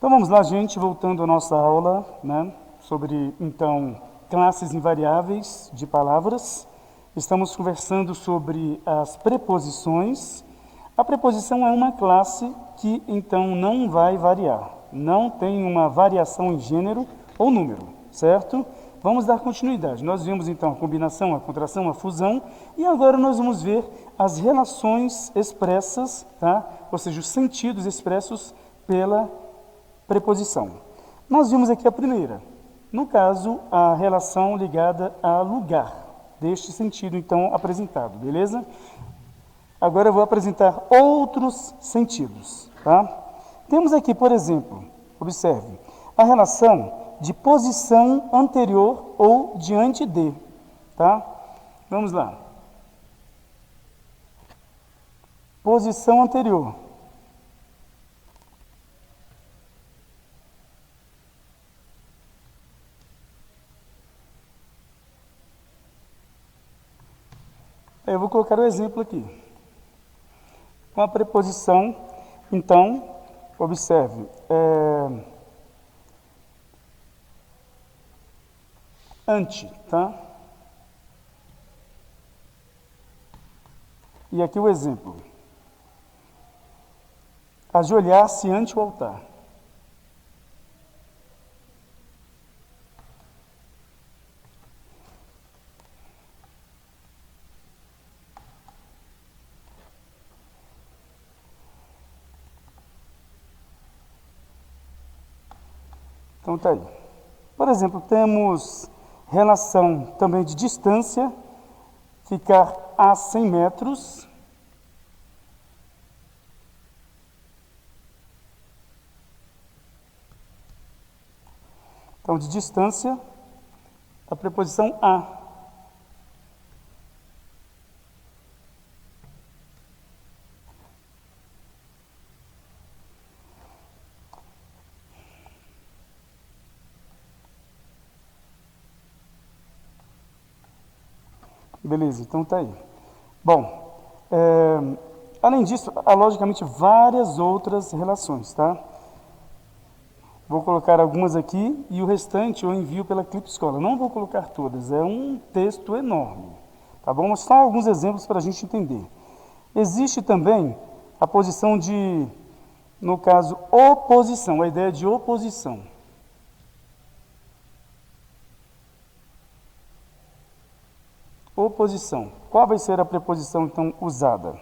Então vamos lá, gente, voltando à nossa aula, né, sobre, então, classes invariáveis de palavras. Estamos conversando sobre as preposições. A preposição é uma classe que, então, não vai variar. Não tem uma variação em gênero ou número, certo? Vamos dar continuidade. Nós vimos, então, a combinação, a contração, a fusão, e agora nós vamos ver as relações expressas, tá? Ou seja, os sentidos expressos pela preposição. Nós vimos aqui a primeira, no caso, a relação ligada a lugar, deste sentido, então, apresentado, beleza? Agora eu vou apresentar outros sentidos, tá? Temos aqui, por exemplo, observe, a relação de posição anterior ou diante de, tá? Vamos lá. Posição anterior. Eu vou colocar o exemplo aqui. Com a preposição, então, observe, ante, tá? E aqui o exemplo. Ajoelhar-se ante o altar. Então tá aí. Por exemplo, temos relação também de distância, ficar a 100 metros. Então, de distância, a preposição a. Beleza, então tá aí. Bom, além disso, há logicamente várias outras relações, tá? Vou colocar algumas aqui e o restante eu envio pela Clip Escola. Não vou colocar todas, é um texto enorme, tá bom? Só alguns exemplos para a gente entender. Existe também a posição de, no caso, oposição, a ideia de oposição. Oposição. Qual vai ser a preposição, então, usada?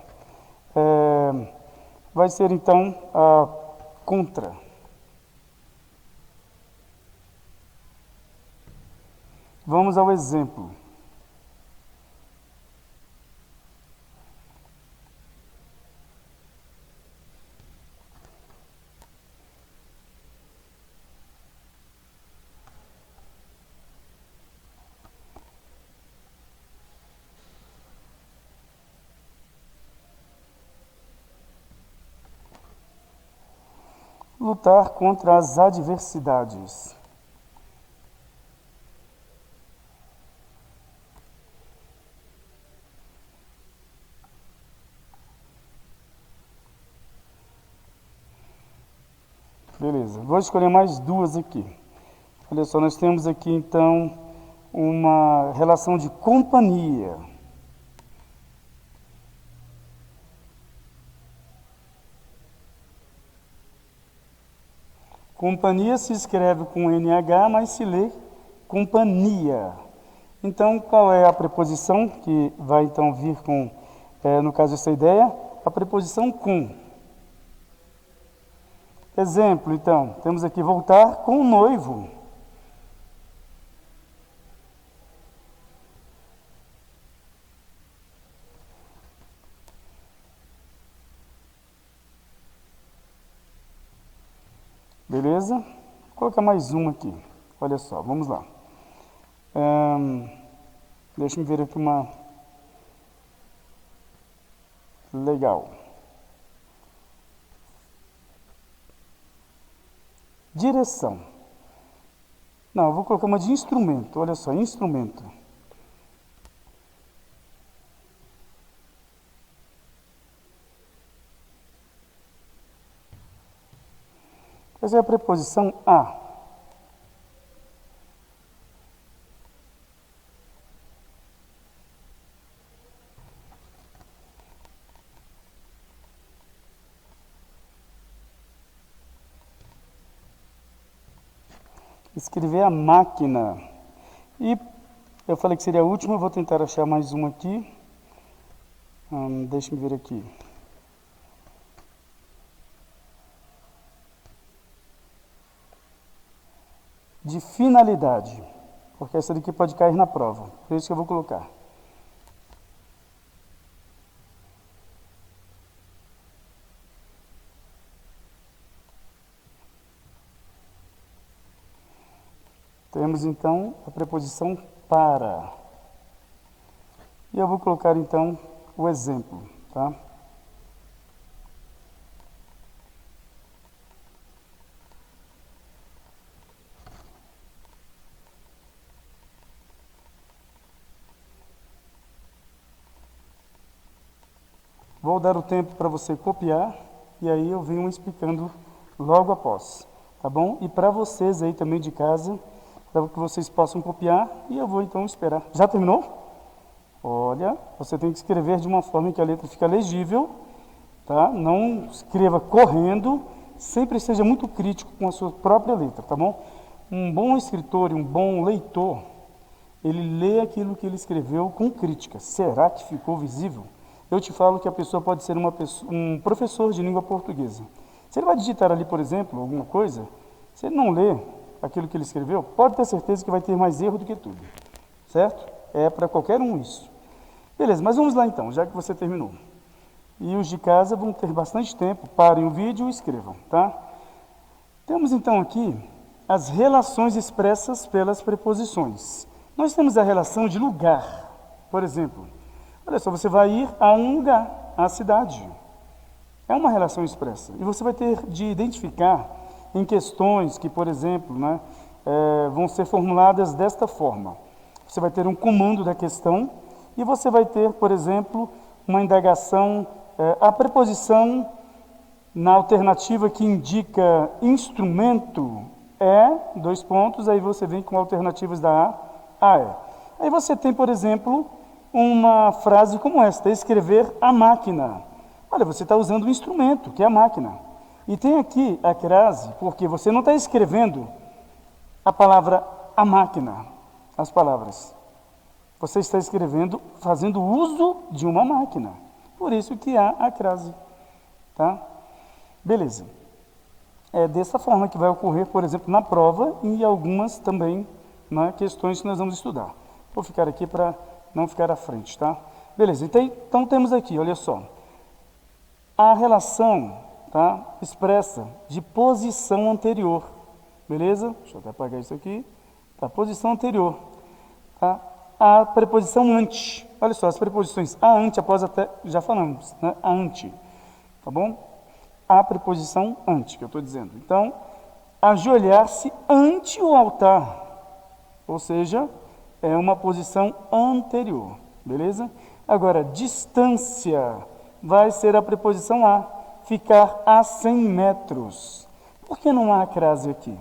Vai ser, então, a contra. Vamos ao exemplo. Lutar contra as adversidades. Beleza, vou escolher mais duas aqui. Olha só, nós temos aqui então uma relação de companhia. Companhia se escreve com NH, mas se lê companhia. Então, qual é a preposição que vai então vir com, no caso, essa ideia? A preposição com. Exemplo, então, temos aqui voltar com o noivo. Beleza? Vou colocar mais uma aqui. Olha só, vamos lá. Deixa eu ver aqui uma. Legal. Direção. Não, eu vou colocar uma de instrumento. Olha só, instrumento. Essa é a preposição a. Escrever a máquina. E eu falei que seria a última, eu vou tentar achar mais uma aqui. Deixa eu ver aqui. De finalidade, porque essa daqui pode cair na prova, por isso que eu vou colocar. Temos então a preposição para. E eu vou colocar então o exemplo, tá? Vou dar o tempo para você copiar e aí eu venho explicando logo após, tá bom? E para vocês aí também de casa, para que vocês possam copiar e eu vou então esperar. Já terminou? Olha, você tem que escrever de uma forma que a letra fica legível, tá? Não escreva correndo, sempre seja muito crítico com a sua própria letra, tá bom? Um bom escritor e um bom leitor, ele lê aquilo que ele escreveu com crítica. Será que ficou visível? Eu te falo que a pessoa pode ser um professor de língua portuguesa. Se ele vai digitar ali, por exemplo, alguma coisa, se ele não lê aquilo que ele escreveu, pode ter certeza que vai ter mais erro do que tudo, certo? É para qualquer um isso. Beleza, mas vamos lá então, já que você terminou. E os de casa vão ter bastante tempo, parem o vídeo e escrevam, tá? Temos então aqui as relações expressas pelas preposições. Nós temos a relação de lugar, por exemplo. Olha só, você vai ir a um lugar, à cidade. É uma relação expressa. E você vai ter de identificar em questões que, por exemplo, vão ser formuladas desta forma. Você vai ter um comando da questão e você vai ter, por exemplo, uma indagação, a preposição na alternativa que indica instrumento é, dois pontos, aí você vem com alternativas da A é. Aí você tem, por exemplo, uma frase como esta, escrever a máquina. Olha, você está usando um instrumento, que é a máquina. E tem aqui a crase, porque você não está escrevendo a palavra a máquina, as palavras. Você está escrevendo, fazendo uso de uma máquina. Por isso que há a crase. Tá? Beleza. É dessa forma que vai ocorrer, por exemplo, na prova e algumas também questões que nós vamos estudar. Vou ficar aqui para não ficar à frente, tá? Beleza, então temos aqui, olha só, a relação, tá, expressa de posição anterior, beleza? Deixa eu até apagar isso aqui, tá, posição anterior, tá? A preposição ante, olha só, as preposições a, ante, após, até, já falamos, né, a, ante, tá bom? A preposição ante, que eu estou dizendo. Então, ajoelhar-se ante o altar, ou seja, é uma posição anterior, beleza? Agora, distância vai ser a preposição a, ficar a 100 metros. Por que não há a crase aqui?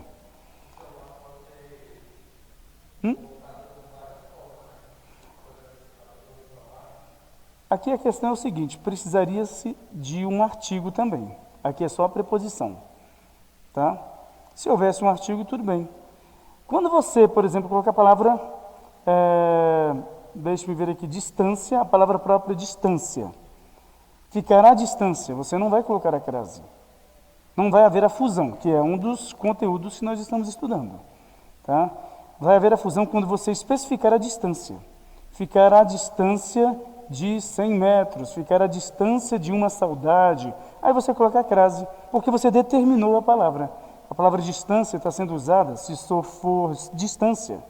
Aqui a questão é o seguinte, precisaria-se de um artigo também. Aqui é só a preposição, tá? Se houvesse um artigo, tudo bem. Quando você, por exemplo, coloca a palavra, deixa-me ver aqui, distância, a palavra própria distância. Ficará à distância, você não vai colocar a crase. Não vai haver a fusão, que é um dos conteúdos que nós estamos estudando, tá? Vai haver a fusão quando você especificar a distância. Ficar à distância de 100 metros, ficar à distância de uma saudade. Aí você coloca a crase, porque você determinou a palavra. A palavra distância está sendo usada, se for distância,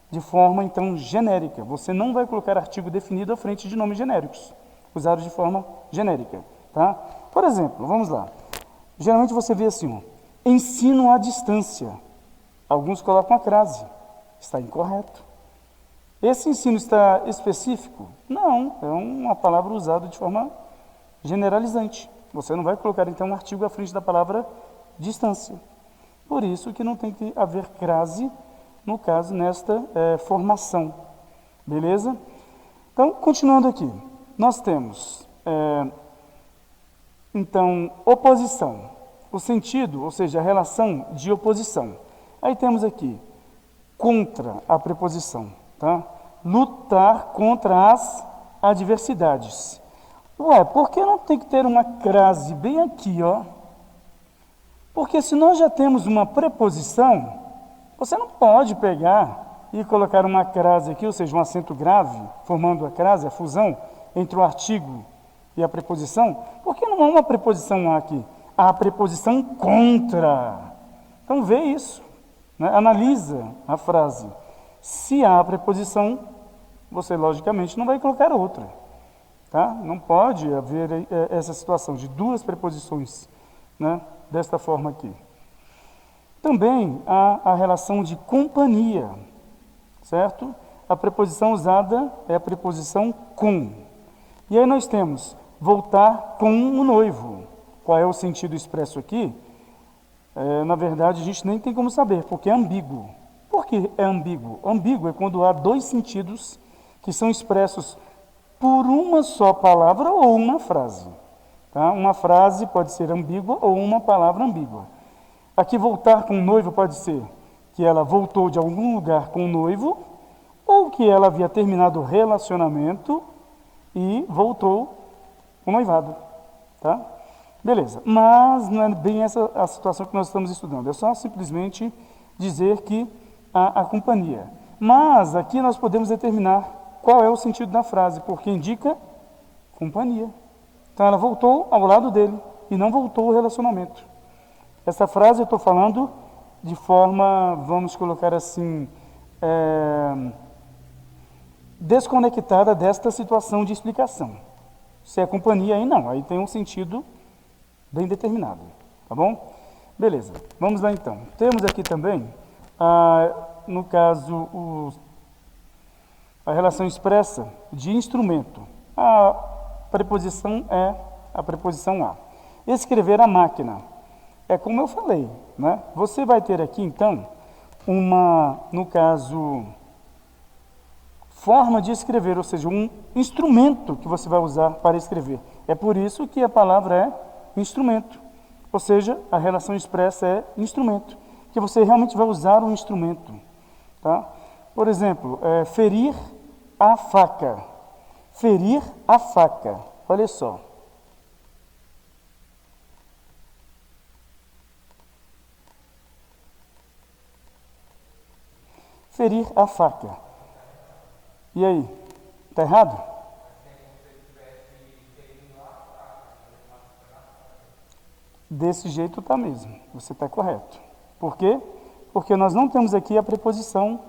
de forma, então, genérica. Você não vai colocar artigo definido à frente de nomes genéricos, usados de forma genérica, tá? Por exemplo, vamos lá. Geralmente você vê assim, ó, ensino à distância. Alguns colocam a crase. Está incorreto. Esse ensino está específico? Não, é uma palavra usada de forma generalizante. Você não vai colocar, então, um artigo à frente da palavra distância. Por isso que não tem que haver crase, no caso, nesta formação. Beleza? Então, continuando aqui, nós temos, então, oposição. O sentido, ou seja, a relação de oposição. Aí temos aqui, contra a preposição, tá? Lutar contra as adversidades. Ué, por que não tem que ter uma crase bem aqui, ó? Porque se nós já temos uma preposição, você não pode pegar e colocar uma crase aqui, ou seja, um acento grave, formando a crase, a fusão entre o artigo e a preposição. Por que não há uma preposição aqui? Há a preposição contra. Então vê isso, né? Analisa a frase. Se há a preposição, você logicamente não vai colocar outra. Tá? Não pode haver essa situação de duas preposições, né? Desta forma aqui. Também há a relação de companhia, certo? A preposição usada é a preposição com. E aí nós temos voltar com o noivo. Qual é o sentido expresso aqui? Na verdade, a gente nem tem como saber, porque é ambíguo. Por que é ambíguo? Ambíguo é quando há dois sentidos que são expressos por uma só palavra ou uma frase. Tá? Uma frase pode ser ambígua ou uma palavra ambígua. Aqui, voltar com o noivo pode ser que ela voltou de algum lugar com o noivo, ou que ela havia terminado o relacionamento e voltou com o noivado. Tá? Beleza, mas não é bem essa a situação que nós estamos estudando. É só simplesmente dizer que há a companhia. Mas aqui nós podemos determinar qual é o sentido da frase, porque indica companhia. Então ela voltou ao lado dele e não voltou ao relacionamento. Essa frase eu estou falando de forma, vamos colocar assim, desconectada desta situação de explicação. Se é companhia, aí não, aí tem um sentido bem determinado, tá bom? Beleza, vamos lá então. Temos aqui também, no caso, a relação expressa de instrumento. A preposição é a preposição a. Escrever a máquina. É como eu falei, né? Você vai ter aqui então no caso, forma de escrever, ou seja, um instrumento que você vai usar para escrever. É por isso que a palavra é instrumento, ou seja, a relação expressa é instrumento, que você realmente vai usar um instrumento, tá? Por exemplo, ferir a faca. Ferir a faca. Olha só. Ferir a faca. E aí? Está errado? Desse jeito está mesmo. Você está correto. Por quê? Porque nós não temos aqui a preposição,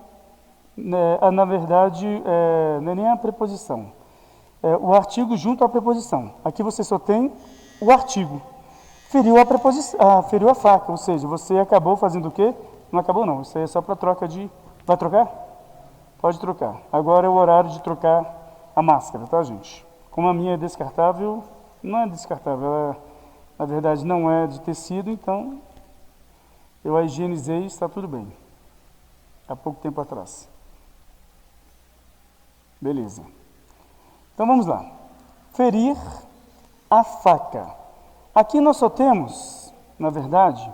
na verdade, não é nem a preposição. O artigo junto à preposição. Aqui você só tem o artigo. Feriu a preposição, feriu a faca, ou seja, você acabou fazendo o quê? Não acabou não, isso aí é só para troca de... Vai trocar? Pode trocar. Agora é o horário de trocar a máscara, tá, gente? Como a minha é descartável, não é descartável, ela, na verdade, não é de tecido, então eu a higienizei e está tudo bem. Há pouco tempo atrás. Beleza. Então vamos lá. Ferir a faca. Aqui nós só temos, na verdade,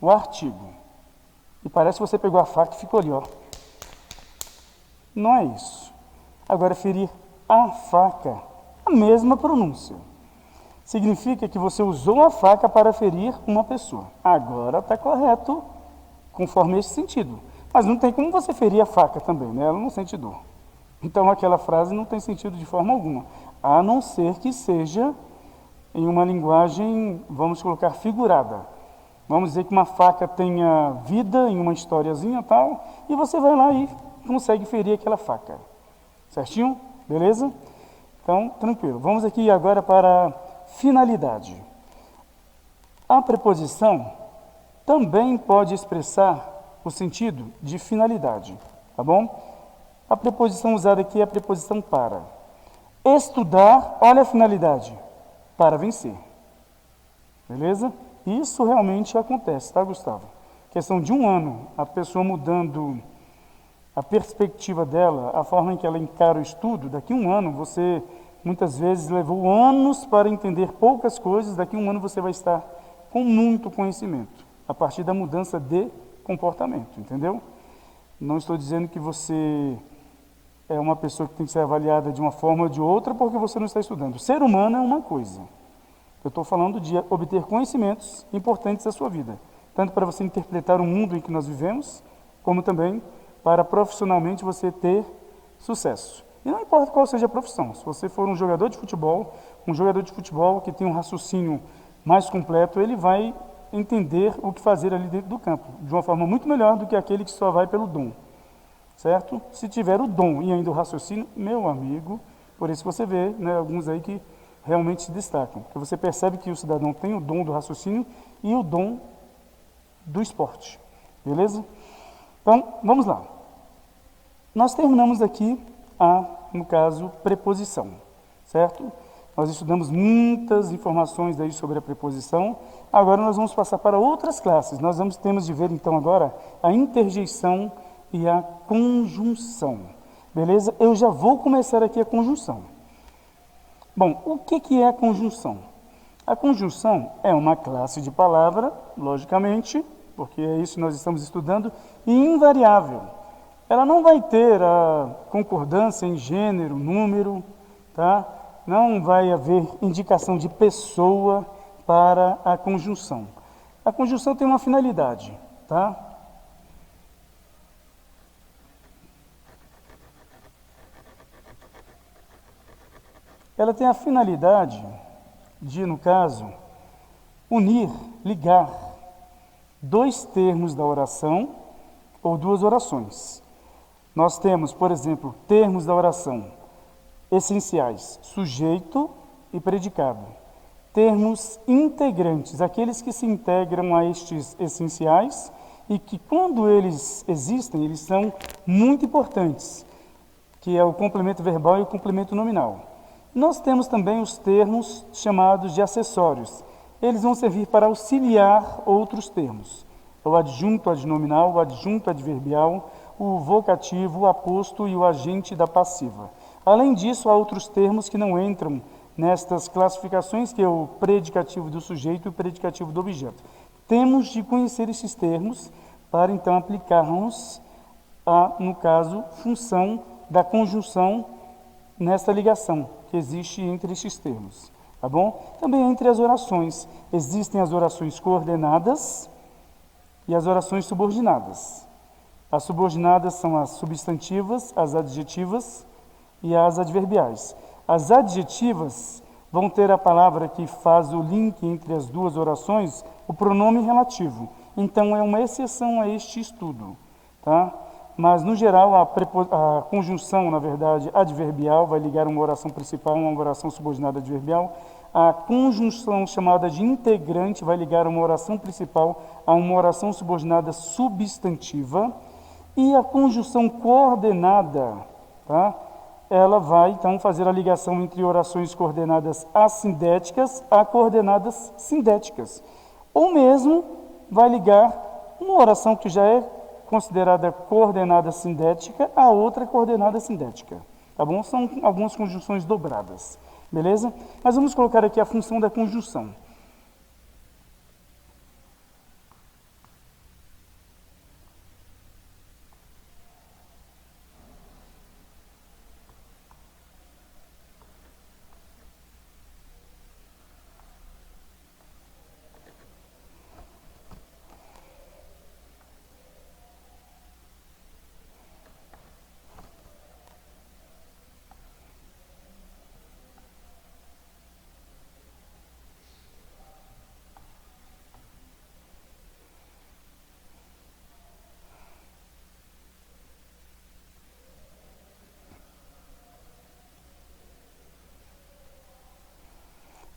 o artigo. E parece que você pegou a faca e ficou ali, ó. Não é isso. Agora, ferir a faca, a mesma pronúncia. Significa que você usou a faca para ferir uma pessoa. Agora está correto, conforme esse sentido. Mas não tem como você ferir a faca também, né? Ela não sente dor. Então, aquela frase não tem sentido de forma alguma, a não ser que seja em uma linguagem, vamos colocar, figurada. Vamos dizer que uma faca tenha vida em uma historiazinha e tal, e você vai lá e consegue ferir aquela faca. Certinho? Beleza? Então, tranquilo. Vamos aqui agora para a finalidade. A preposição também pode expressar o sentido de finalidade, tá bom? A preposição usada aqui é a preposição para. Estudar, olha a finalidade, para vencer. Beleza? Isso realmente acontece, tá, Gustavo? questão de um ano, a pessoa mudando a perspectiva dela, a forma em que ela encara o estudo, daqui a um ano você muitas vezes levou anos para entender poucas coisas, daqui a um ano você vai estar com muito conhecimento, a partir da mudança de comportamento, entendeu? Não estou dizendo que você é uma pessoa que tem que ser avaliada de uma forma ou de outra porque você não está estudando. O ser humano é uma coisa. Eu estou falando de obter conhecimentos importantes da sua vida, tanto para você interpretar o mundo em que nós vivemos, como também para profissionalmente você ter sucesso. E não importa qual seja a profissão, se você for um jogador de futebol que tem um raciocínio mais completo, ele vai entender o que fazer ali dentro do campo, de uma forma muito melhor do que aquele que só vai pelo dom, certo? Se tiver o dom e ainda o raciocínio, meu amigo, por isso você vê, né, alguns aí que realmente se destacam, porque você percebe que o cidadão tem o dom do raciocínio e o dom do esporte, beleza? Então, vamos lá. Nós terminamos aqui no caso, preposição, certo? Nós estudamos muitas informações daí sobre a preposição. Agora nós vamos passar para outras classes. Nós temos de ver então agora a interjeição e a conjunção, beleza? Eu já vou começar aqui a conjunção. Bom, o que é a conjunção? A conjunção é uma classe de palavra, logicamente, porque é isso que nós estamos estudando, e invariável. Ela não vai ter a concordância em gênero, número, tá? Não vai haver indicação de pessoa para a conjunção. A conjunção tem uma finalidade, tá? Ela tem a finalidade de, no caso, unir, ligar dois termos da oração ou duas orações. Nós temos, por exemplo, termos da oração essenciais, sujeito e predicado. Termos integrantes, aqueles que se integram a estes essenciais e que, quando eles existem, eles são muito importantes, que é o complemento verbal e o complemento nominal. Nós temos também os termos chamados de acessórios. Eles vão servir para auxiliar outros termos. O adjunto adnominal, o adjunto adverbial, o vocativo, o aposto e o agente da passiva. Além disso, há outros termos que não entram nestas classificações, que é o predicativo do sujeito e o predicativo do objeto. Temos de conhecer esses termos para então aplicarmos a, no caso, função da conjunção nessa ligação que existe entre estes termos, tá bom? Também entre as orações, existem as orações coordenadas e as orações subordinadas. As subordinadas são as substantivas, as adjetivas e as adverbiais. As adjetivas vão ter a palavra que faz o link entre as duas orações, o pronome relativo. Então, é uma exceção a este estudo, tá? Mas, no geral, a conjunção, na verdade, adverbial, vai ligar uma oração principal a uma oração subordinada adverbial. A conjunção chamada de integrante vai ligar uma oração principal a uma oração subordinada substantiva. E a conjunção coordenada, tá? Ela vai, então, fazer a ligação entre orações coordenadas assindéticas a coordenadas sindéticas. Ou mesmo vai ligar uma oração que já é considerada coordenada sindética a outra coordenada sindética. Tá bom? São algumas conjunções dobradas. Beleza? Mas vamos colocar aqui a função da conjunção.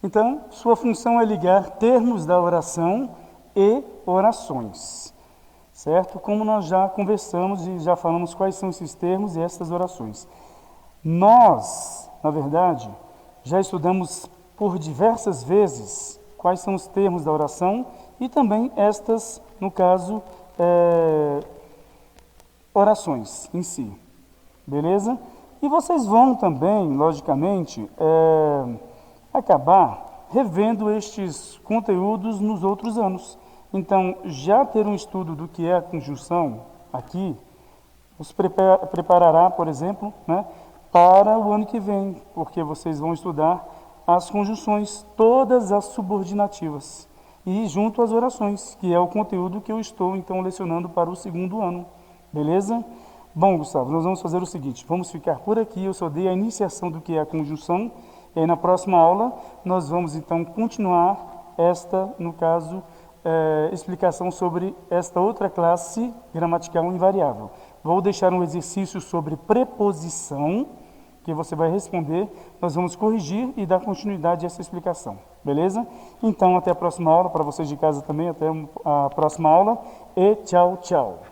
Então, sua função é ligar termos da oração e orações, certo? Como nós já conversamos e já falamos quais são esses termos e essas orações. Nós, na verdade, já estudamos por diversas vezes quais são os termos da oração e também estas, no caso, orações em si, beleza? E vocês vão também, logicamente, acabar revendo estes conteúdos nos outros anos. Então, já ter um estudo do que é a conjunção aqui, os preparará, por exemplo, né, para o ano que vem, porque vocês vão estudar as conjunções, todas as subordinativas, e junto às orações, que é o conteúdo que eu estou, então, lecionando para o segundo ano, beleza? Bom, Gustavo, nós vamos fazer o seguinte, vamos ficar por aqui, eu só dei a iniciação do que é a conjunção, e aí na próxima aula nós vamos, então, continuar esta, no caso, explicação sobre esta outra classe gramatical invariável. Vou deixar um exercício sobre preposição, que você vai responder, nós vamos corrigir e dar continuidade a essa explicação, beleza? Então, até a próxima aula, para vocês de casa também, até a próxima aula, e tchau, tchau!